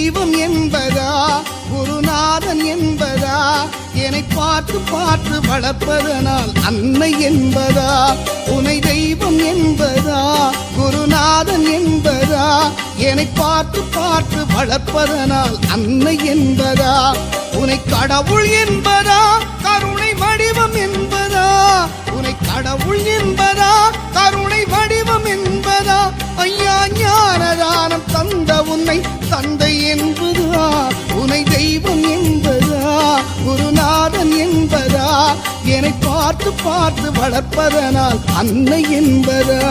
தெய்வம் என்பதா குருநாதன் என்பதா என்னை பார்த்து பார்த்து வளர்ப்பதனால் அன்னை என்பதா உனை தெய்வம் என்பதா குருநாதன் என்பதா என்னை பார்த்து பார்த்து வளர்ப்பதனால் அன்னை என்பதா உனை கடவுள் என்பதா கருணை வடிவம் என்பதா உனை கடவுள் என்பதா கருணை வடிவம் என்பதா ஐயா ஞானதானம் தந்த உன்னை தந்தை என்பதா உனை தெய்வம் என்பதா குருநாதன் என்பதா என்னை பார்த்து பார்த்து வளர்ப்பதனால் அன்னை என்பதா